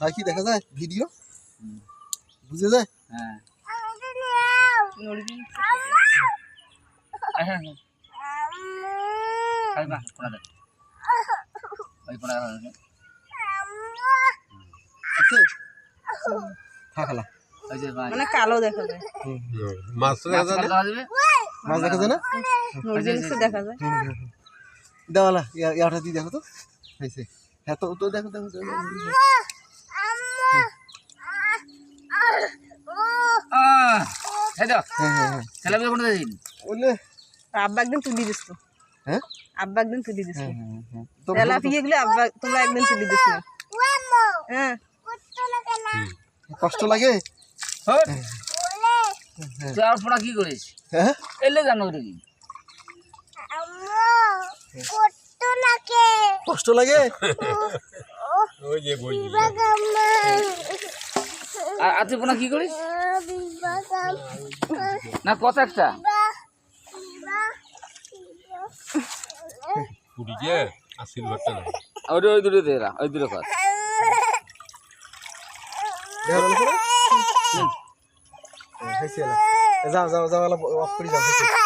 হয় কি দেখা যায় ভিডিও বুঝে যায় হ্যাঁ থাকলা মানে কালো দেখা যায় মাছ দেখা যায় না মাছ দেখা যায় না দেখা যায় দেওয়ালা ইয়াটা দিয়ে দেখো তো হয়েছে হ্যাঁ তো তো দেখো দেখো আব্বা একদিন তুলি দিস হ্যাঁ আব্বা একদিন তুলি দিস তেলাপিয়া গুলো আব্বা তোমরা একদিন তুলি দিস হ্যাঁ কষ্ট লাগে কি করিস হ্যাঁ এলে জানো কি কষ্ট লাগে আর তুই কি করিস না কত একটা ওই দূরে দেরা ওই দূরে কর যাও যাও যাও অফ করে যাও